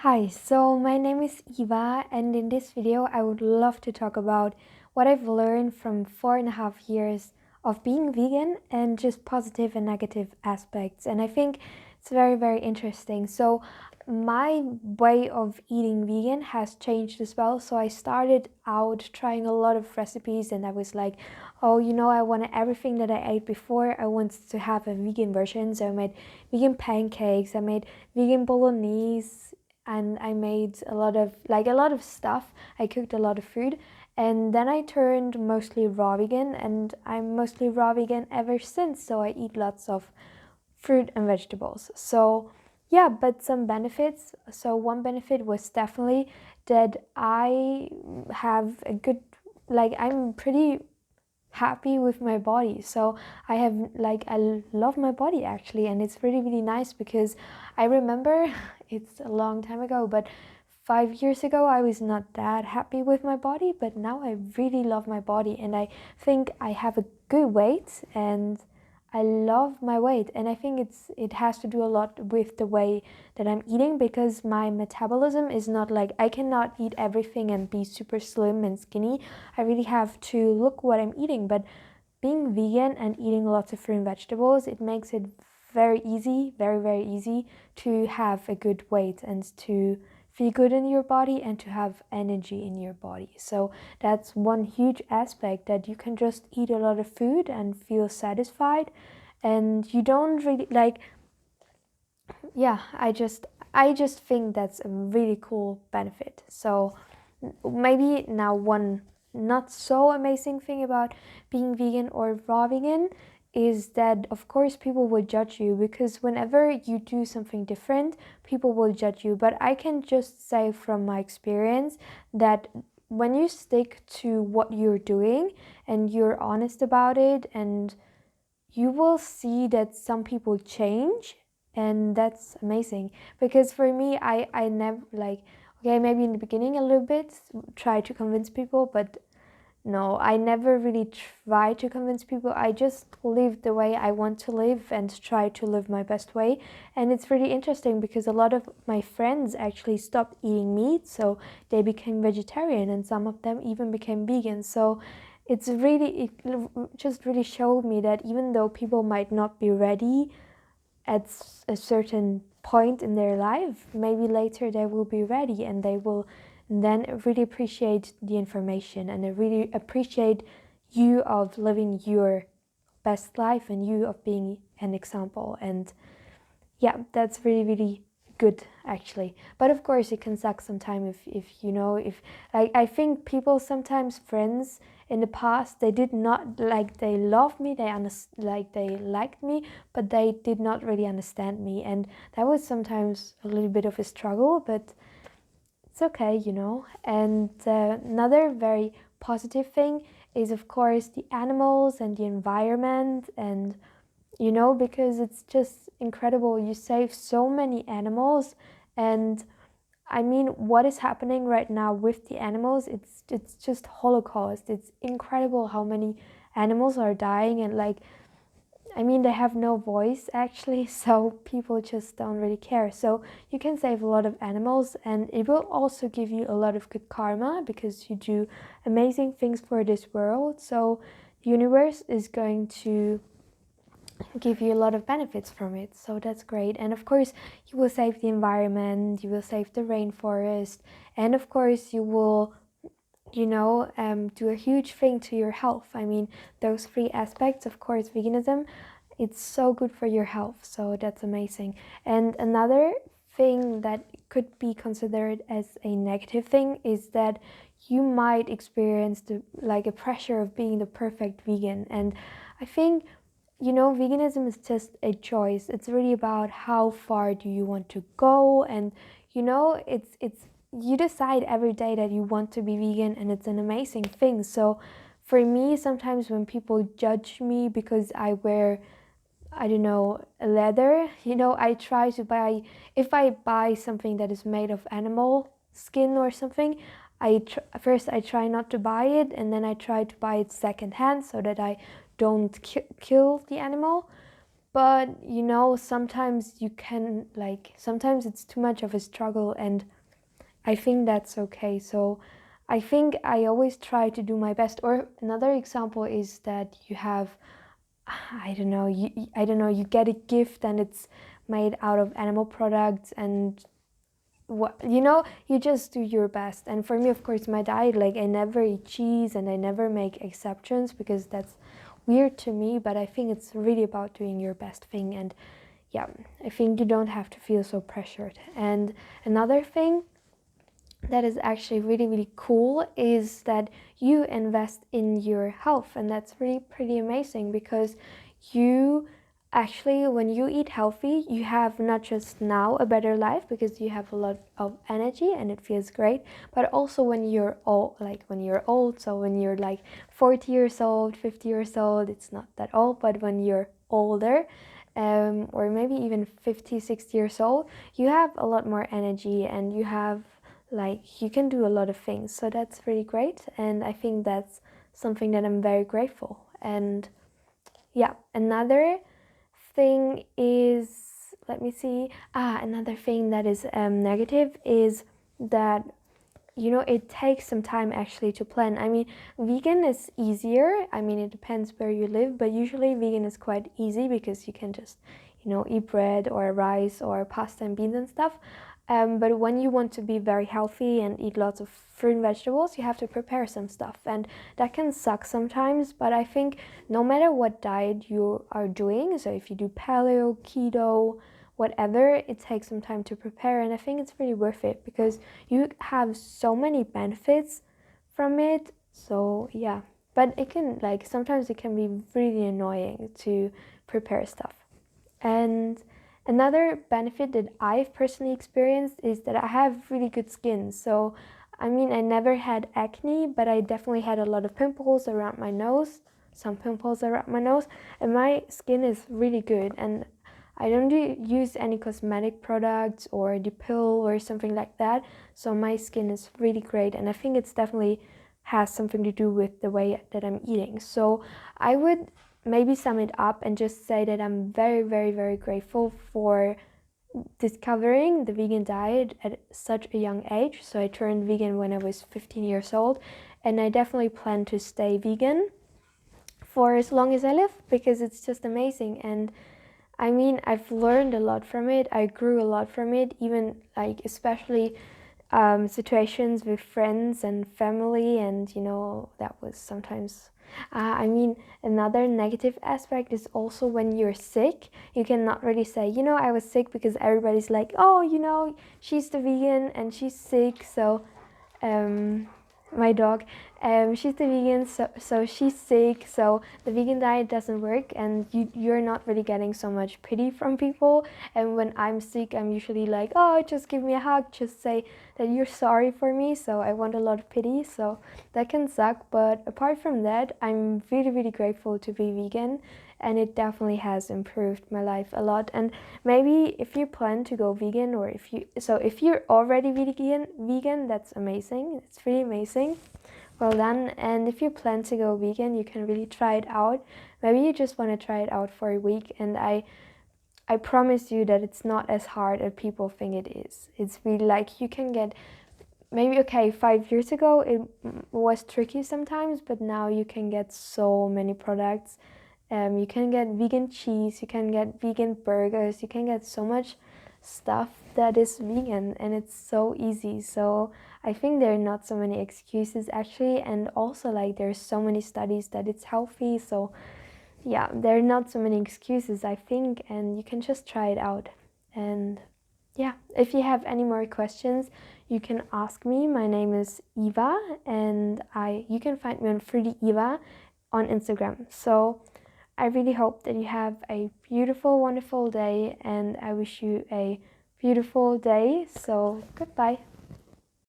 Hi, so my name is Eva, and in this video, I would love to talk about what I've learned from 4.5 years of being vegan and just positive and negative aspects. And I think it's very, very interesting. So, my way of eating vegan has changed as well. So, I started out trying a lot of recipes, and I was like, oh, I wanted everything that I ate before, I wanted to have a vegan version. So, I made vegan pancakes, I made vegan bolognese, and I made a lot of stuff. I cooked a lot of food, and then I turned mostly raw vegan, and I'm mostly raw vegan ever since. So I eat lots of fruit and vegetables. So yeah, but some benefits. So one benefit was definitely that I have a good, I'm pretty happy with my body. So I love my body actually, and it's really, really nice because I remember it's a long time ago, but 5 years ago I was not that happy with my body, but now I really love my body, and I think I have a good weight, and I love my weight. And I think it has to do a lot with the way that I'm eating, because my metabolism is not like, I cannot eat everything and be super slim and skinny. I really have to look what I'm eating. But being vegan and eating lots of fruit and vegetables, it makes it very easy, very, very easy to have a good weight and to feel good in your body and to have energy in your body. So that's one huge aspect, that you can just eat a lot of food and feel satisfied, and you don't really yeah, I just think that's a really cool benefit. So maybe now one not so amazing thing about being vegan or raw vegan is that, of course, people will judge you, because whenever you do something different, people will judge you. But I can just say from my experience that when you stick to what you're doing and you're honest about it, and you will see that some people change, and that's amazing. Because for me, I never okay, maybe in the beginning a little bit try to convince people, but no, I never really try to convince people. I just live the way I want to live and try to live my best way. And it's really interesting because a lot of my friends actually stopped eating meat, so they became vegetarian, and some of them even became vegan. So it just really showed me that even though people might not be ready at a certain point in their life, maybe later they will be ready, and they will then really appreciate the information, and they really appreciate you of living your best life and you of being an example. And yeah, that's really, really good actually. But of course it can suck sometimes if I think people sometimes, friends in the past, they did not they loved me, they liked me, but they did not really understand me, and that was sometimes a little bit of a struggle. But it's okay. And another very positive thing is, of course, the animals and the environment, and because it's just incredible. You save so many animals, and I mean, what is happening right now with the animals? It's just Holocaust. It's incredible how many animals are dying, and I mean, they have no voice actually, so people just don't really care. So you can save a lot of animals, and it will also give you a lot of good karma because you do amazing things for this world. So the universe is going to give you a lot of benefits from it. So that's great. And of course, you will save the environment, you will save the rainforest, and of course, you will do a huge thing to your health. I mean, those three aspects, of course, veganism, it's so good for your health. So that's amazing. And another thing that could be considered as a negative thing is that you might experience a pressure of being the perfect vegan. And I think veganism is just a choice. It's really about how far do you want to go, and it's you decide every day that you want to be vegan, and it's an amazing thing. So for me, sometimes when people judge me because I wear, I don't know, leather, I try to buy, if I buy something that is made of animal skin or something, first I try not to buy it, and then I try to buy it secondhand so that I don't kill the animal. but sometimes you can sometimes it's too much of a struggle, and I think that's okay. So I think I always try to do my best. Or another example is that you have, I don't know, you get a gift and it's made out of animal products, and you just do your best. And for me, of course, my diet, I never eat cheese and I never make exceptions because that's weird to me, but I think it's really about doing your best thing. And yeah, I think you don't have to feel so pressured. And another thing that is actually really, really cool is that you invest in your health, and that's really pretty amazing because you actually, when you eat healthy, you have not just now a better life because you have a lot of energy and it feels great, but also when you're old, so when you're 40 years old, 50 years old, it's not that old, but when you're older, or maybe even 50, 60 years old, you have a lot more energy and you have you can do a lot of things. So that's really great, and I think that's something that I'm very grateful. And yeah, another thing is, let me see, another thing that is negative is that it takes some time actually to plan. I mean, vegan is easier. I mean, it depends where you live, but usually vegan is quite easy because you can just eat bread or rice or pasta and beans and stuff. But when you want to be very healthy and eat lots of fruit and vegetables, you have to prepare some stuff, and that can suck sometimes. But I think no matter what diet you are doing, so if you do paleo, keto, whatever, it takes some time to prepare, and I think it's really worth it because you have so many benefits from it. So yeah, but it can sometimes it can be really annoying to prepare stuff. And another benefit that I've personally experienced is that I have really good skin. So I mean, I never had acne, but I definitely had a lot of pimples around my nose, some pimples around my nose, and my skin is really good. And I don't use any cosmetic products or the pill or something like that. So my skin is really great, and I think it's definitely has something to do with the way that I'm eating. So I would maybe sum it up and just say that I'm very, very, very grateful for discovering the vegan diet at such a young age. So I turned vegan when I was 15 years old, and I definitely plan to stay vegan for as long as I live because it's just amazing. And I mean, I've learned a lot from it. I grew a lot from it, even especially situations with friends and family, and that was sometimes I mean, another negative aspect is also when you're sick, you cannot really say, I was sick, because everybody's like, oh, she's the vegan and she's sick, so my dog, she's the vegan, so she's sick, so the vegan diet doesn't work, and you're not really getting so much pity from people. And when I'm sick, I'm usually like, oh, just give me a hug, just say that you're sorry for me, so I want a lot of pity, so that can suck. But apart from that, I'm really, really grateful to be vegan, and it definitely has improved my life a lot. And maybe if you plan to go vegan, or if you're already vegan, that's amazing. It's really amazing. Well done. And if you plan to go vegan, you can really try it out. Maybe you just want to try it out for a week, and I promise you that it's not as hard as people think it is. It's really you can get, maybe, okay, 5 years ago it was tricky sometimes, but now you can get so many products. You can get vegan cheese, you can get vegan burgers, you can get so much stuff that is vegan, and it's so easy. So I think there are not so many excuses actually, and also there's so many studies that it's healthy. So yeah, there are not so many excuses, I think, and you can just try it out. And yeah, if you have any more questions, you can ask me. My name is Eva, and you can find me on Fruity Eva on Instagram. So I really hope that you have a beautiful, wonderful day, and I wish you a beautiful day. So goodbye.